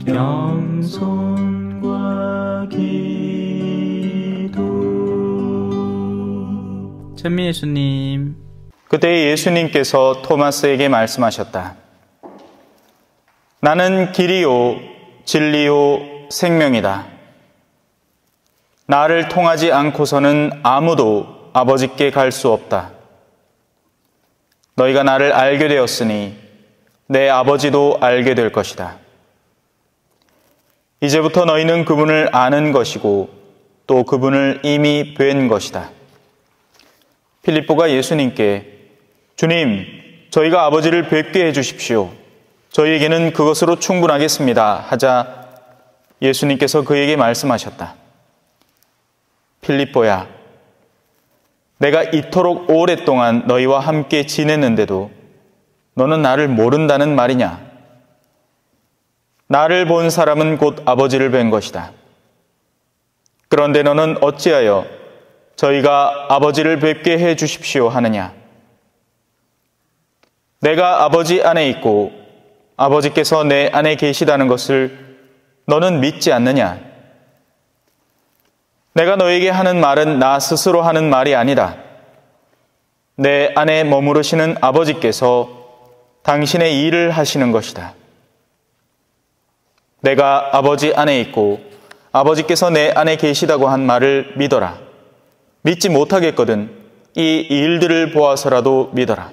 겸손과 기도. 찬미 예수님. 그때 예수님께서 토마스에게 말씀하셨다. 나는 길이요 진리요 생명이다. 나를 통하지 않고서는 아무도 아버지께 갈 수 없다. 너희가 나를 알게 되었으니 내 아버지도 알게 될 것이다. 이제부터 너희는 그분을 아는 것이고 또 그분을 이미 뵌 것이다. 필립보가 예수님께 주님, 저희가 아버지를 뵙게 해주십시오. 저희에게는 그것으로 충분하겠습니다. 하자 예수님께서 그에게 말씀하셨다. 필립보야, 내가 이토록 오랫동안 너희와 함께 지냈는데도 너는 나를 모른다는 말이냐? 나를 본 사람은 곧 아버지를 뵌 것이다. 그런데 너는 어찌하여 저희가 아버지를 뵙게 해 주십시오 하느냐? 내가 아버지 안에 있고 아버지께서 내 안에 계시다는 것을 너는 믿지 않느냐? 내가 너에게 하는 말은 나 스스로 하는 말이 아니다. 내 안에 머무르시는 아버지께서 당신의 일을 하시는 것이다. 내가 아버지 안에 있고 아버지께서 내 안에 계시다고 한 말을 믿어라. 믿지 못하겠거든 이 일들을 보아서라도 믿어라.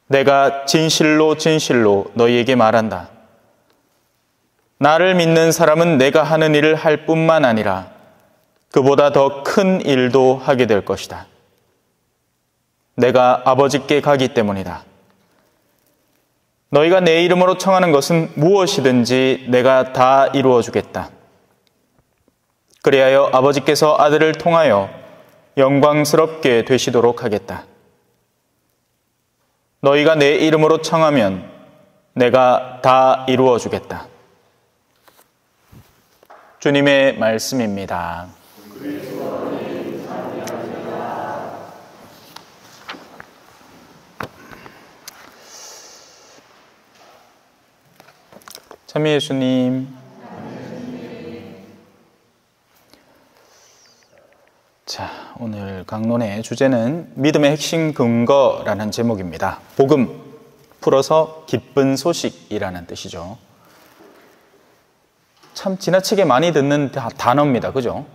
내가 진실로 진실로 너희에게 말한다. 나를 믿는 사람은 내가 하는 일을 할 뿐만 아니라 그보다 더 큰 일도 하게 될 것이다. 내가 아버지께 가기 때문이다. 너희가 내 이름으로 청하는 것은 무엇이든지 내가 다 이루어 주겠다. 그리하여 아버지께서 아들을 통하여 영광스럽게 되시도록 하겠다. 너희가 내 이름으로 청하면 내가 다 이루어 주겠다. 주님의 말씀입니다. 찬미 예수님. 자, 오늘 강론의 주제는 믿음의 핵심 근거라는 제목입니다. 복음, 풀어서 기쁜 소식이라는 뜻이죠. 참 지나치게 많이 듣는 단어입니다. 그죠?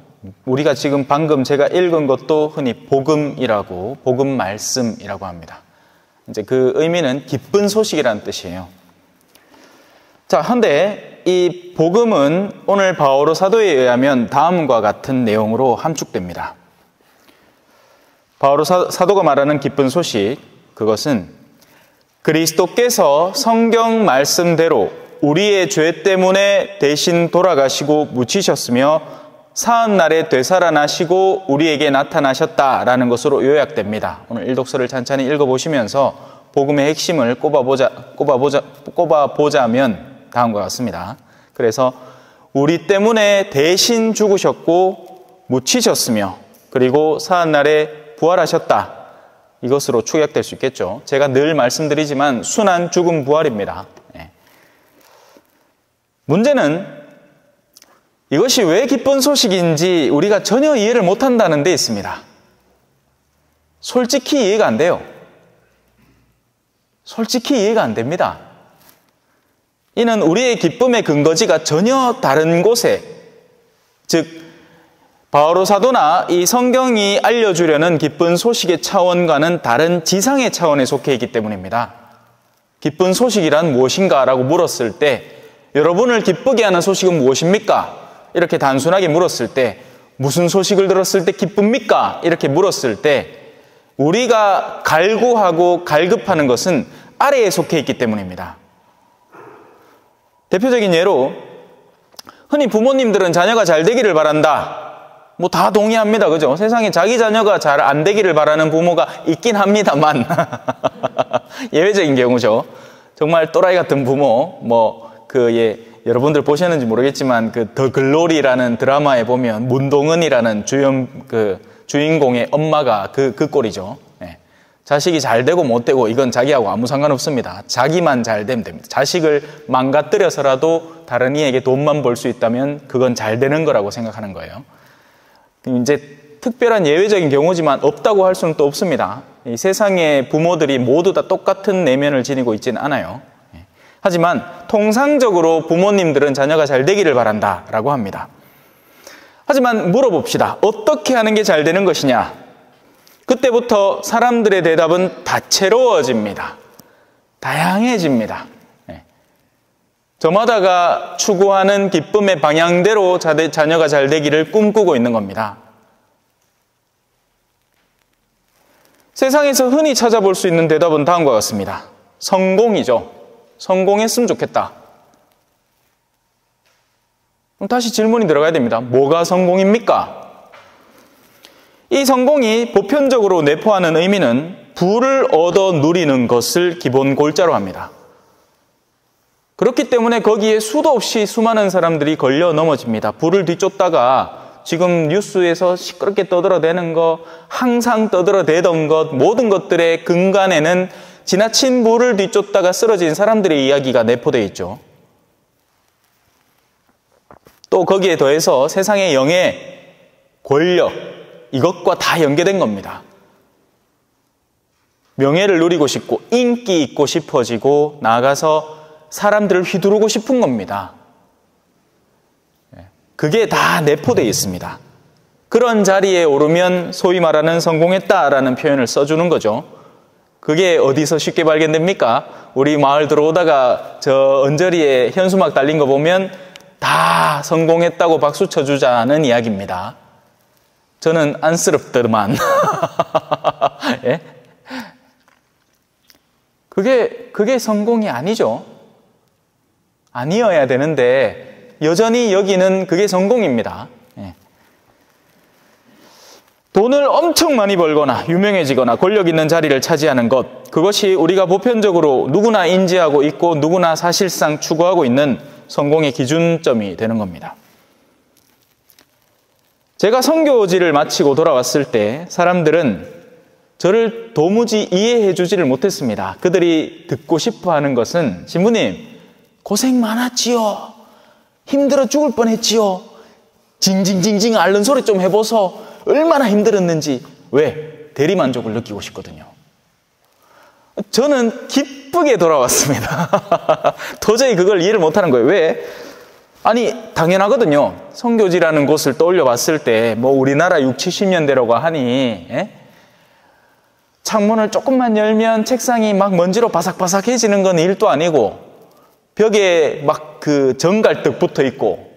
우리가 지금 방금 제가 읽은 것도 흔히 복음이라고, 복음 말씀이라고 합니다. 이제 그 의미는 기쁜 소식이라는 뜻이에요. 자, 근데 이 복음은 오늘 바오로 사도에 의하면 다음과 같은 내용으로 함축됩니다. 바오로 사도가 말하는 기쁜 소식, 그것은 그리스도께서 성경 말씀대로 우리의 죄 때문에 대신 돌아가시고 묻히셨으며 사흘날에 되살아나시고 우리에게 나타나셨다라는 것으로 요약됩니다. 오늘 일독서를 찬찬히 읽어보시면서 복음의 핵심을 꼽아보자면 다음과 같습니다. 그래서 우리 때문에 대신 죽으셨고 묻히셨으며 그리고 사흘날에 부활하셨다. 이것으로 축약될 수 있겠죠. 제가 늘 말씀드리지만 순환 죽음 부활입니다. 문제는 이것이 왜 기쁜 소식인지 우리가 전혀 이해를 못한다는 데 있습니다. 솔직히 이해가 안 돼요. 솔직히 이해가 안 됩니다. 이는 우리의 기쁨의 근거지가 전혀 다른 곳에, 즉 바오로 사도나 이 성경이 알려주려는 기쁜 소식의 차원과는 다른 지상의 차원에 속해 있기 때문입니다. 기쁜 소식이란 무엇인가? 라고 물었을 때 여러분을 기쁘게 하는 소식은 무엇입니까? 이렇게 단순하게 물었을 때 무슨 소식을 들었을 때 기쁩니까? 이렇게 물었을 때 우리가 갈구하고 갈급하는 것은 아래에 속해 있기 때문입니다. 대표적인 예로 흔히 부모님들은 자녀가 잘 되기를 바란다. 뭐 다 동의합니다. 그죠? 세상에 자기 자녀가 잘 안 되기를 바라는 부모가 있긴 합니다만 예외적인 경우죠. 정말 또라이 같은 부모, 여러분들 보셨는지 모르겠지만 더 글로리라는 드라마에 보면 문동은이라는 주인공의 엄마가 그 꼴이죠. 네. 자식이 잘 되고 못 되고 이건 자기하고 아무 상관없습니다. 자기만 잘 되면 됩니다. 자식을 망가뜨려서라도 다른 이에게 돈만 벌 수 있다면 그건 잘 되는 거라고 생각하는 거예요. 이제 특별한 예외적인 경우지만 없다고 할 수는 또 없습니다. 이 세상의 부모들이 모두 다 똑같은 내면을 지니고 있지는 않아요. 하지만 통상적으로 부모님들은 자녀가 잘 되기를 바란다라고 합니다. 하지만 물어봅시다. 어떻게 하는 게 잘 되는 것이냐? 그때부터 사람들의 대답은 다채로워집니다. 다양해집니다. 저마다가 추구하는 기쁨의 방향대로 자녀가 잘 되기를 꿈꾸고 있는 겁니다. 세상에서 흔히 찾아볼 수 있는 대답은 다음과 같습니다. 성공이죠. 성공했으면 좋겠다. 그럼 다시 질문이 들어가야 됩니다. 뭐가 성공입니까? 이 성공이 보편적으로 내포하는 의미는 부를 얻어 누리는 것을 기본 골자로 합니다. 그렇기 때문에 거기에 수도 없이 수많은 사람들이 걸려 넘어집니다. 부를 뒤쫓다가 지금 뉴스에서 시끄럽게 떠들어대는 거, 항상 떠들어대던 것, 모든 것들의 근간에는 지나친 부를 뒤쫓다가 쓰러진 사람들의 이야기가 내포되어 있죠. 또 거기에 더해서 세상의 영예, 권력, 이것과 다 연계된 겁니다. 명예를 누리고 싶고 인기 있고 싶어지고 나아가서 사람들을 휘두르고 싶은 겁니다. 그게 다 내포되어 있습니다. 그런 자리에 오르면 소위 말하는 성공했다라는 표현을 써주는 거죠. 그게 어디서 쉽게 발견됩니까? 우리 마을 들어오다가 저 언저리에 현수막 달린 거 보면 다 성공했다고 박수 쳐주자는 이야기입니다. 저는 안쓰럽더만. 예? 그게 성공이 아니죠. 아니어야 되는데 여전히 여기는 그게 성공입니다. 예. 돈을 엄청 많이 벌거나 유명해지거나 권력 있는 자리를 차지하는 것, 그것이 우리가 보편적으로 누구나 인지하고 있고 누구나 사실상 추구하고 있는 성공의 기준점이 되는 겁니다. 제가 선교지를 마치고 돌아왔을 때 사람들은 저를 도무지 이해해 주지를 못했습니다. 그들이 듣고 싶어 하는 것은 신부님 고생 많았지요. 힘들어 죽을 뻔했지요. 징징징징 앓는 소리 좀 해보소. 얼마나 힘들었는지. 왜? 대리만족을 느끼고 싶거든요. 저는 기쁘게 돌아왔습니다. 도저히 그걸 이해를 못하는 거예요. 왜? 아니 당연하거든요. 선교지라는 곳을 떠올려 봤을 때 뭐 우리나라 60, 70년대라고 하니 창문을 조금만 열면 책상이 막 먼지로 바삭바삭해지는 건 일도 아니고 벽에 막 그 정갈떡 붙어 있고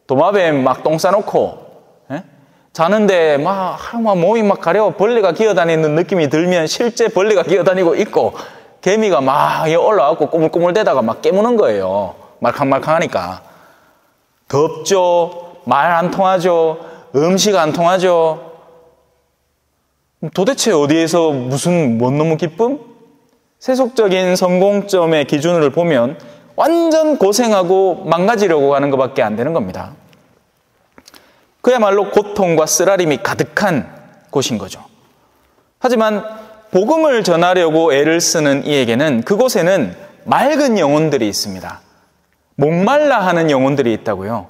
도마뱀 막 똥 싸놓고 자는데 막 몸이 막 가려워 벌레가 기어다니는 느낌이 들면 실제 벌레가 기어다니고 있고 개미가 막 올라와서 꼬물꼬물대다가 막 깨무는 거예요. 말캉말캉하니까. 덥죠. 말 안 통하죠. 음식 안 통하죠. 도대체 어디에서 무슨 뭔 놈의 기쁨? 세속적인 성공점의 기준을 보면 완전 고생하고 망가지려고 하는 것밖에 안 되는 겁니다. 그야말로 고통과 쓰라림이 가득한 곳인 거죠. 하지만 복음을 전하려고 애를 쓰는 이에게는 그곳에는 맑은 영혼들이 있습니다. 목말라 하는 영혼들이 있다고요.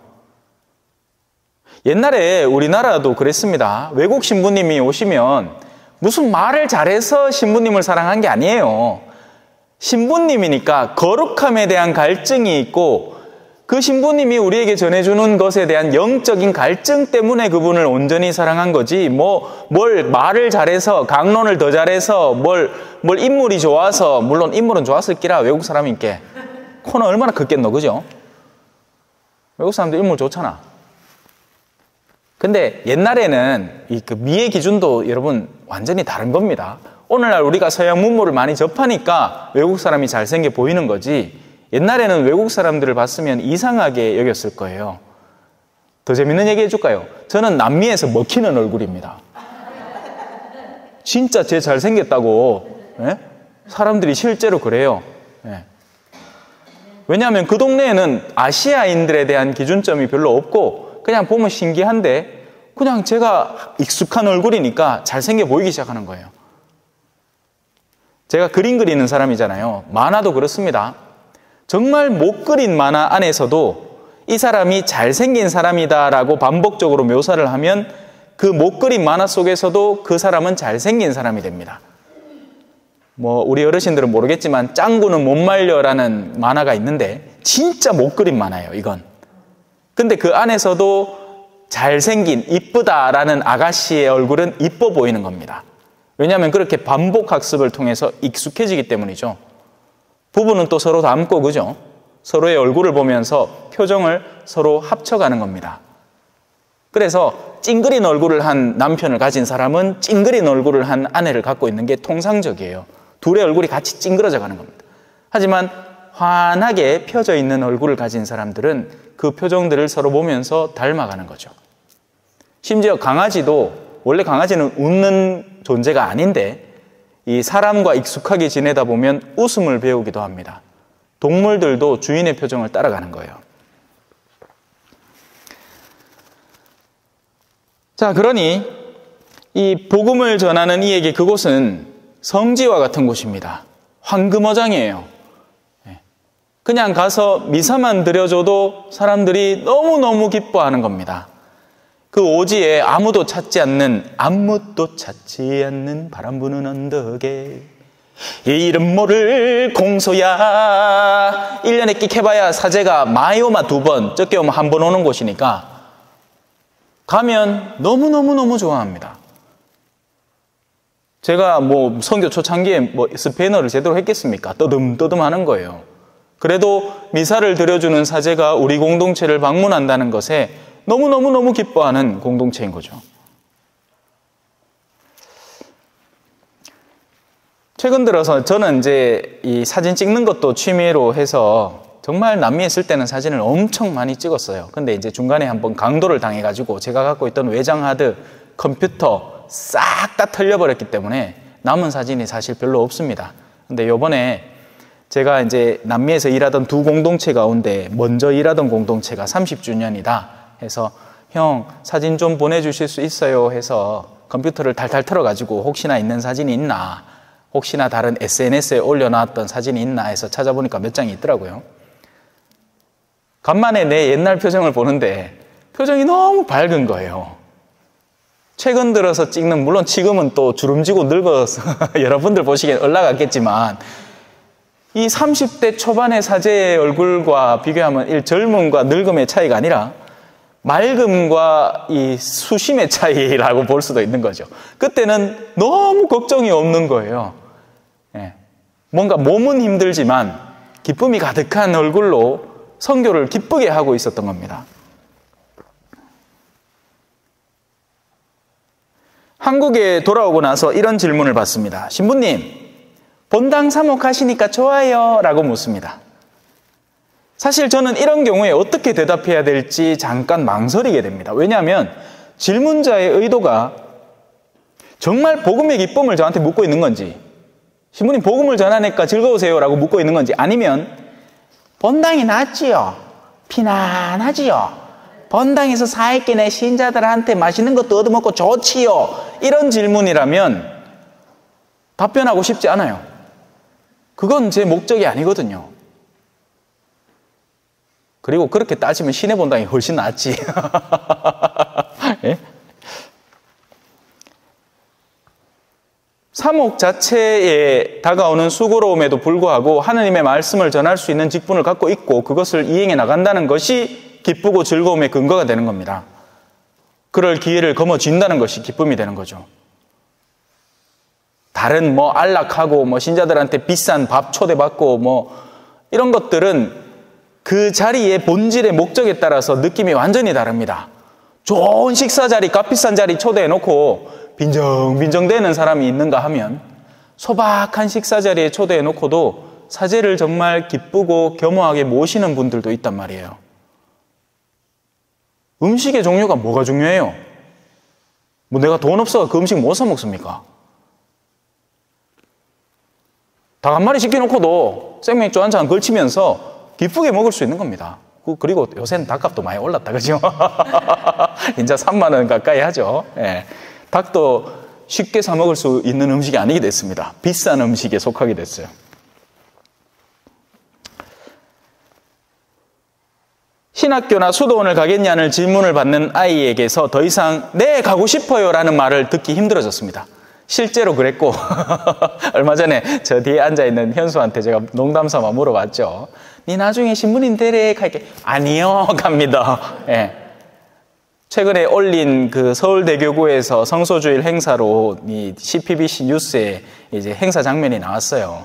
옛날에 우리나라도 그랬습니다. 외국 신부님이 오시면 무슨 말을 잘해서 신부님을 사랑한 게 아니에요. 신부님이니까 거룩함에 대한 갈증이 있고 그 신부님이 우리에게 전해주는 것에 대한 영적인 갈증 때문에 그분을 온전히 사랑한 거지 뭘 말을 잘해서 강론을 더 잘해서 뭘 인물이 좋아서 물론 인물은 좋았을 기라 외국 사람인께 코는 얼마나 컸겠노 그죠? 외국 사람들 인물 좋잖아. 근데 옛날에는 그 미의 기준도 여러분 완전히 다른 겁니다. 오늘날 우리가 서양 문물을 많이 접하니까 외국 사람이 잘생겨 보이는 거지 옛날에는 외국 사람들을 봤으면 이상하게 여겼을 거예요. 더 재밌는 얘기 해줄까요? 저는 남미에서 먹히는 얼굴입니다. 진짜 쟤 잘생겼다고 사람들이 실제로 그래요. 왜냐하면 그 동네에는 아시아인들에 대한 기준점이 별로 없고 그냥 보면 신기한데 그냥 제가 익숙한 얼굴이니까 잘생겨 보이기 시작하는 거예요. 제가 그림 그리는 사람이잖아요. 만화도 그렇습니다. 정말 못 그린 만화 안에서도 이 사람이 잘생긴 사람이다라고 반복적으로 묘사를 하면 그 못 그린 만화 속에서도 그 사람은 잘생긴 사람이 됩니다. 뭐 우리 어르신들은 모르겠지만 짱구는 못 말려라는 만화가 있는데 진짜 못 그린 만화예요, 이건. 근데 그 안에서도 잘생긴, 이쁘다라는 아가씨의 얼굴은 이뻐 보이는 겁니다. 왜냐하면 그렇게 반복 학습을 통해서 익숙해지기 때문이죠. 부부는 또 서로 닮고, 그죠? 서로의 얼굴을 보면서 표정을 서로 합쳐가는 겁니다. 그래서 찡그린 얼굴을 한 남편을 가진 사람은 찡그린 얼굴을 한 아내를 갖고 있는 게 통상적이에요. 둘의 얼굴이 같이 찡그러져 가는 겁니다. 하지만 환하게 펴져 있는 얼굴을 가진 사람들은 그 표정들을 서로 보면서 닮아가는 거죠. 심지어 강아지도, 원래 강아지는 웃는 존재가 아닌데 이 사람과 익숙하게 지내다 보면 웃음을 배우기도 합니다. 동물들도 주인의 표정을 따라가는 거예요. 자, 그러니 이 복음을 전하는 이에게 그곳은 성지와 같은 곳입니다. 황금어장이에요. 그냥 가서 미사만 드려줘도 사람들이 너무너무 기뻐하는 겁니다. 그 오지에 아무도 찾지 않는 바람 부는 언덕에 이 이름 모를 공소야. 1년에 끽해봐야 사제가 많이 오면 2번, 적게 오면 1번 오는 곳이니까 가면 너무너무너무 좋아합니다. 제가 뭐 선교 초창기에 뭐 스페인어를 제대로 했겠습니까? 떠듬떠듬 하는 거예요. 그래도 미사를 드려주는 사제가 우리 공동체를 방문한다는 것에 너무너무너무 기뻐하는 공동체인 거죠. 최근 들어서 저는 이제 이 사진 찍는 것도 취미로 해서 정말 남미에 있을 때는 사진을 엄청 많이 찍었어요. 근데 이제 중간에 한번 강도를 당해가지고 제가 갖고 있던 외장 하드, 컴퓨터 싹 다 털려버렸기 때문에 남은 사진이 사실 별로 없습니다. 근데 요번에 제가 이제 남미에서 일하던 두 공동체 가운데 먼저 일하던 공동체가 30주년이다 해서 형 사진 좀 보내주실 수 있어요 해서 컴퓨터를 탈탈 털어가지고 혹시나 있는 사진이 있나, 혹시나 다른 SNS에 올려놨던 사진이 있나 해서 찾아보니까 몇 장이 있더라고요. 간만에 내 옛날 표정을 보는데 표정이 너무 밝은 거예요. 최근 들어서 찍는, 물론 지금은 또 주름지고 늙어서 여러분들 보시기엔 올라갔겠지만 이 30대 초반의 사제의 얼굴과 비교하면 젊음과 늙음의 차이가 아니라 맑음과 이 수심의 차이라고 볼 수도 있는 거죠. 그때는 너무 걱정이 없는 거예요. 뭔가 몸은 힘들지만 기쁨이 가득한 얼굴로 선교를 기쁘게 하고 있었던 겁니다. 한국에 돌아오고 나서 이런 질문을 받습니다. 신부님, 본당 사목하시니까 좋아요 라고 묻습니다. 사실 저는 이런 경우에 어떻게 대답해야 될지 잠깐 망설이게 됩니다. 왜냐하면 질문자의 의도가 정말 복음의 기쁨을 저한테 묻고 있는 건지, 신부님 복음을 전하니까 즐거우세요 라고 묻고 있는 건지, 아니면 본당이 낫지요, 피난하지요, 본당에서 사익기내 신자들한테 맛있는 것도 얻어먹고 좋지요, 이런 질문이라면 답변하고 싶지 않아요. 그건 제 목적이 아니거든요. 그리고 그렇게 따지면 시내 본당이 훨씬 낫지. 예? 사목 자체에 다가오는 수고로움에도 불구하고 하느님의 말씀을 전할 수 있는 직분을 갖고 있고 그것을 이행해 나간다는 것이 기쁘고 즐거움의 근거가 되는 겁니다. 그럴 기회를 거머쥔다는 것이 기쁨이 되는 거죠. 다른 안락하고 신자들한테 비싼 밥 초대받고 이런 것들은 그 자리의 본질의 목적에 따라서 느낌이 완전히 다릅니다. 좋은 식사 자리, 값비싼 자리 초대해놓고 빈정빈정대는 사람이 있는가 하면 소박한 식사 자리에 초대해놓고도 사제를 정말 기쁘고 겸허하게 모시는 분들도 있단 말이에요. 음식의 종류가 뭐가 중요해요? 내가 돈 없어서 그 음식 못 사 먹습니까? 닭 한 마리 시켜놓고도 생맥주 한 잔 걸치면서 기쁘게 먹을 수 있는 겁니다. 그리고 요새는 닭값도 많이 올랐다, 그죠? 이제 3만 원 가까이 하죠. 예. 닭도 쉽게 사 먹을 수 있는 음식이 아니게 됐습니다. 비싼 음식에 속하게 됐어요. 신학교나 수도원을 가겠냐는 질문을 받는 아이에게서 더 이상 네, 가고 싶어요 라는 말을 듣기 힘들어졌습니다. 실제로 그랬고 얼마 전에 저 뒤에 앉아있는 현수한테 제가 농담삼아 물어봤죠. 니 나중에 신부님 되래? 할게 아니요 갑니다. 예. 최근에 올린 그 서울대교구에서 성소주일 행사로 이 CPBC 뉴스에 이제 행사 장면이 나왔어요.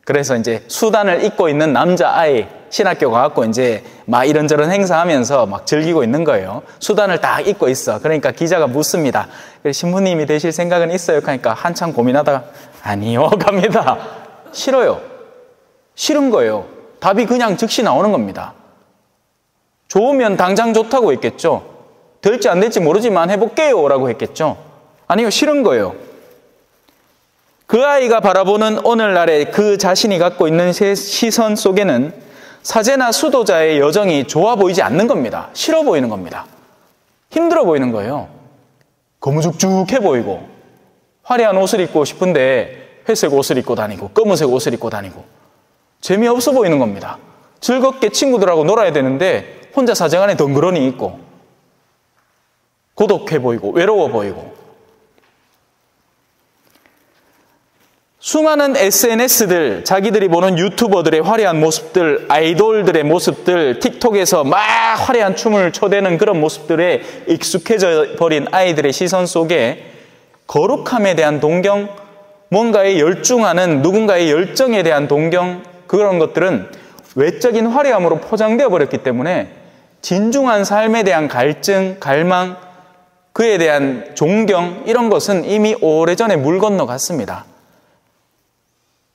그래서 이제 수단을 입고 있는 남자아이 신학교 가갖고 이제 막 이런저런 행사하면서 막 즐기고 있는 거예요. 수단을 딱 입고 있어. 그러니까 기자가 묻습니다. 신부님이 되실 생각은 있어요? 하니까 한참 고민하다가 아니요 갑니다. 싫어요. 싫은 거예요. 답이 그냥 즉시 나오는 겁니다. 좋으면 당장 좋다고 했겠죠. 될지 안 될지 모르지만 해볼게요 라고 했겠죠. 아니요, 싫은 거예요. 그 아이가 바라보는 오늘날의 그 자신이 갖고 있는 시선 속에는 사제나 수도자의 여정이 좋아 보이지 않는 겁니다. 싫어 보이는 겁니다. 힘들어 보이는 거예요. 거무죽죽해 보이고 화려한 옷을 입고 싶은데 회색 옷을 입고 다니고 검은색 옷을 입고 다니고 재미없어 보이는 겁니다. 즐겁게 친구들하고 놀아야 되는데 혼자 사정 안에 덩그러니 있고 고독해 보이고 외로워 보이고 수많은 SNS들, 자기들이 보는 유튜버들의 화려한 모습들, 아이돌들의 모습들, 틱톡에서 막 화려한 춤을 춰대는 그런 모습들에 익숙해져 버린 아이들의 시선 속에 거룩함에 대한 동경, 뭔가에 열중하는 누군가의 열정에 대한 동경, 그런 것들은 외적인 화려함으로 포장되어 버렸기 때문에 진중한 삶에 대한 갈증, 갈망, 그에 대한 존경, 이런 것은 이미 오래전에 물 건너갔습니다.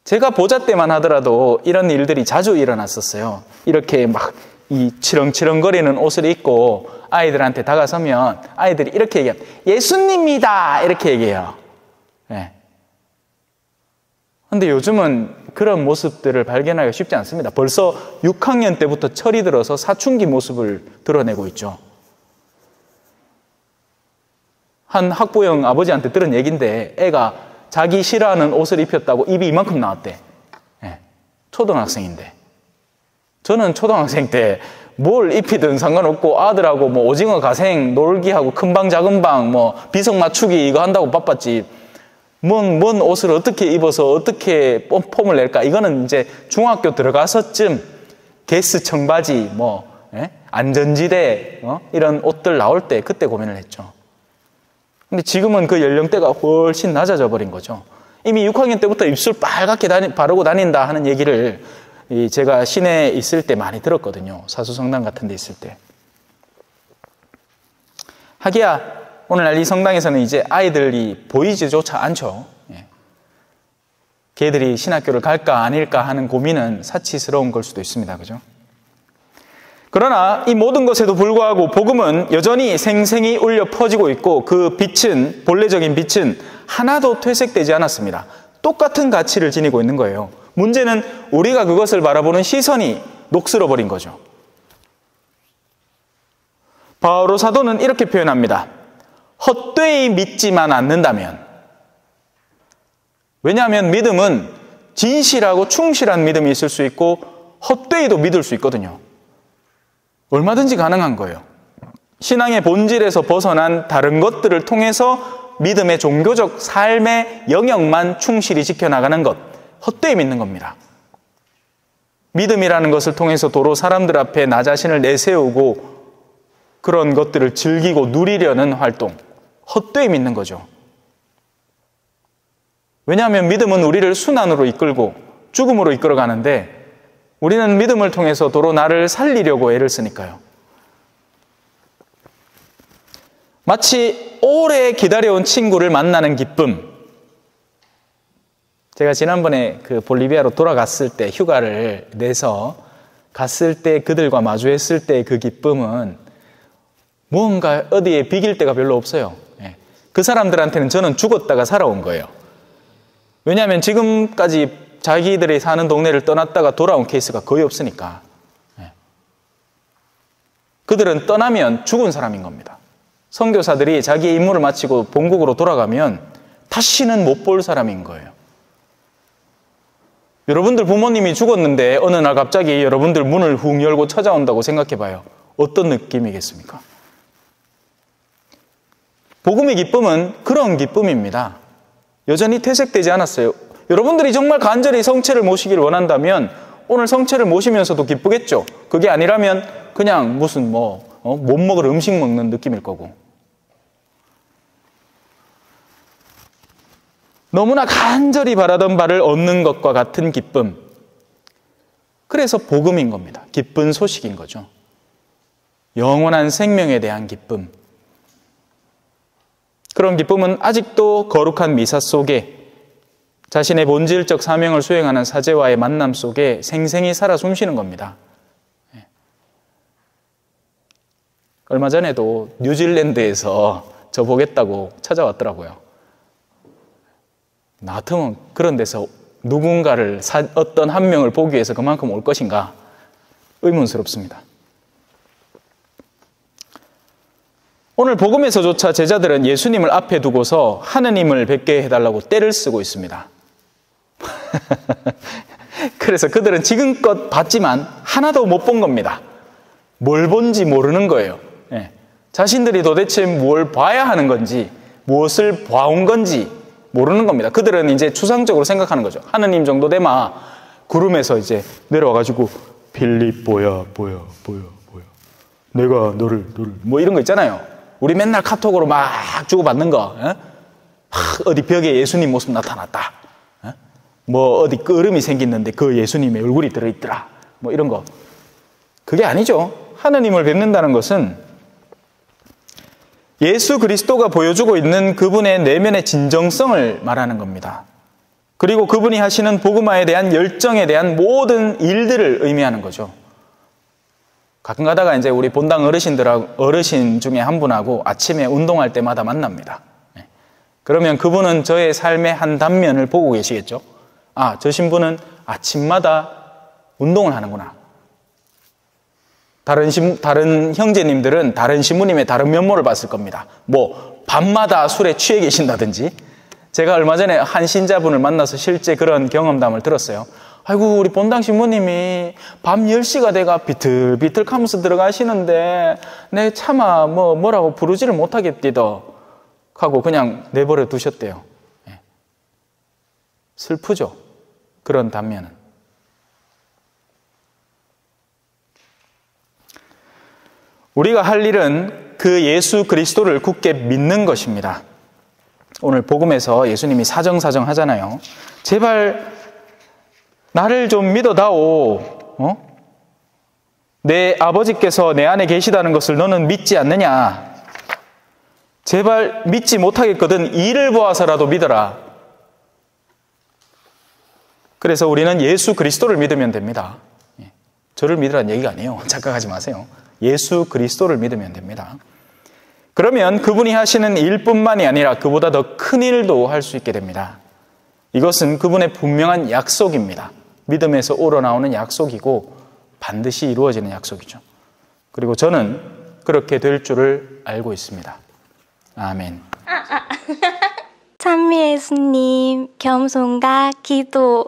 제가 보자 때만 하더라도 이런 일들이 자주 일어났었어요. 이렇게 막 이 치렁치렁거리는 옷을 입고 아이들한테 다가서면 아이들이 이렇게 얘기해요. 예수님이다! 이렇게 얘기해요. 네. 근데 요즘은 그런 모습들을 발견하기가 쉽지 않습니다. 벌써 6학년 때부터 철이 들어서 사춘기 모습을 드러내고 있죠. 한 학부형 아버지한테 들은 얘기인데 애가 자기 싫어하는 옷을 입혔다고 입이 이만큼 나왔대. 네. 초등학생인데. 저는 초등학생 때 뭘 입히든 상관없고 아들하고 뭐 오징어 가생 놀기하고 큰 방 작은 방 뭐 비석 맞추기 이거 한다고 바빴지. 뭔 옷을 어떻게 입어서 어떻게 폼을 낼까? 이거는 이제 중학교 들어가서쯤 게스 청바지 뭐 안전지대 이런 옷들 나올 때 그때 고민을 했죠. 근데 지금은 그 연령대가 훨씬 낮아져 버린 거죠. 이미 6학년 때부터 입술 빨갛게 바르고 다닌다 하는 얘기를 제가 시내에 있을 때 많이 들었거든요. 사수성당 같은 데 있을 때. 하기야 오늘날 이 성당에서는 이제 아이들이 보이지조차 않죠. 걔들이 신학교를 갈까 아닐까 하는 고민은 사치스러운 걸 수도 있습니다. 그죠? 그러나 이 모든 것에도 불구하고 복음은 여전히 생생히 울려 퍼지고 있고 그 빛은, 본래적인 빛은 하나도 퇴색되지 않았습니다. 똑같은 가치를 지니고 있는 거예요. 문제는 우리가 그것을 바라보는 시선이 녹슬어버린 거죠. 바오로 사도는 이렇게 표현합니다. 헛되이 믿지만 않는다면. 왜냐하면 믿음은 진실하고 충실한 믿음이 있을 수 있고 헛되이도 믿을 수 있거든요. 얼마든지 가능한 거예요. 신앙의 본질에서 벗어난 다른 것들을 통해서 믿음의 종교적 삶의 영역만 충실히 지켜나가는 것, 헛되이 믿는 겁니다. 믿음이라는 것을 통해서 도로 사람들 앞에 나 자신을 내세우고 그런 것들을 즐기고 누리려는 활동, 헛되이 믿는 거죠. 왜냐하면 믿음은 우리를 순환으로 이끌고 죽음으로 이끌어가는데 우리는 믿음을 통해서 도로 나를 살리려고 애를 쓰니까요. 마치 오래 기다려온 친구를 만나는 기쁨. 제가 지난번에 그 볼리비아로 돌아갔을 때 휴가를 내서 갔을 때 그들과 마주했을 때 그 기쁨은 무언가 어디에 비길 데가 별로 없어요. 그 사람들한테는 저는 죽었다가 살아온 거예요. 왜냐하면 지금까지 자기들이 사는 동네를 떠났다가 돌아온 케이스가 거의 없으니까. 그들은 떠나면 죽은 사람인 겁니다. 선교사들이 자기의 임무를 마치고 본국으로 돌아가면 다시는 못 볼 사람인 거예요. 여러분들 부모님이 죽었는데 어느 날 갑자기 여러분들 문을 훅 열고 찾아온다고 생각해 봐요. 어떤 느낌이겠습니까? 복음의 기쁨은 그런 기쁨입니다. 여전히 퇴색되지 않았어요. 여러분들이 정말 간절히 성체를 모시기를 원한다면 오늘 성체를 모시면서도 기쁘겠죠. 그게 아니라면 그냥 무슨 못 먹을 음식 먹는 느낌일 거고. 너무나 간절히 바라던 바를 얻는 것과 같은 기쁨. 그래서 복음인 겁니다. 기쁜 소식인 거죠. 영원한 생명에 대한 기쁨. 그런 기쁨은 아직도 거룩한 미사 속에 자신의 본질적 사명을 수행하는 사제와의 만남 속에 생생히 살아 숨쉬는 겁니다. 얼마 전에도 뉴질랜드에서 저 보겠다고 찾아왔더라고요. 나 같으면 그런 데서 누군가를 어떤 한 명을 보기 위해서 그만큼 올 것인가 의문스럽습니다. 오늘 복음에서조차 제자들은 예수님을 앞에 두고서 하느님을 뵙게 해달라고 떼를 쓰고 있습니다. 그래서 그들은 지금껏 봤지만 하나도 못 본 겁니다. 뭘 본지 모르는 거예요. 자신들이 도대체 뭘 봐야 하는 건지, 무엇을 봐온 건지 모르는 겁니다. 그들은 이제 추상적으로 생각하는 거죠. 하느님 정도 되면 구름에서 이제 내려와가지고 빌립 뭐야. 내가 너를 뭐 이런 거 있잖아요. 우리 맨날 카톡으로 막 주고받는 거. 어디 벽에 예수님 모습 나타났다. 뭐 어디 끄름이 생겼는데 그 예수님의 얼굴이 들어있더라. 뭐 이런 거. 그게 아니죠. 하느님을 뵙는다는 것은 예수 그리스도가 보여주고 있는 그분의 내면의 진정성을 말하는 겁니다. 그리고 그분이 하시는 복음화에 대한 열정에 대한 모든 일들을 의미하는 거죠. 가끔 가다가 이제 우리 본당 어르신 중에 한 분하고 아침에 운동할 때마다 만납니다. 그러면 그분은 저의 삶의 한 단면을 보고 계시겠죠. 아, 저 신부는 아침마다 운동을 하는구나. 다른 형제님들은 다른 신부님의 다른 면모를 봤을 겁니다. 뭐 밤마다 술에 취해 계신다든지. 제가 얼마 전에 한 신자분을 만나서 실제 그런 경험담을 들었어요. 아이고, 우리 본당 신부님이 밤 10시가 돼가 비틀비틀 하면서 들어가시는데 내 차마 뭐라고 부르지를 못하겠디더 하고 그냥 내버려 두셨대요. 슬프죠. 그런 단면은. 우리가 할 일은 그 예수 그리스도를 굳게 믿는 것입니다. 오늘 복음에서 예수님이 사정사정 하잖아요. 제발 나를 좀 믿어다오. 내 아버지께서 내 안에 계시다는 것을 너는 믿지 않느냐. 제발 믿지 못하겠거든 이를 보아서라도 믿어라. 그래서 우리는 예수 그리스도를 믿으면 됩니다. 저를 믿으라는 얘기가 아니에요. 착각하지 마세요. 예수 그리스도를 믿으면 됩니다. 그러면 그분이 하시는 일뿐만이 아니라 그보다 더 큰 일도 할 수 있게 됩니다. 이것은 그분의 분명한 약속입니다. 믿음에서 우러나오는 약속이고 반드시 이루어지는 약속이죠. 그리고 저는 그렇게 될 줄을 알고 있습니다. 아멘. 찬미 예수님, 겸손과 기도.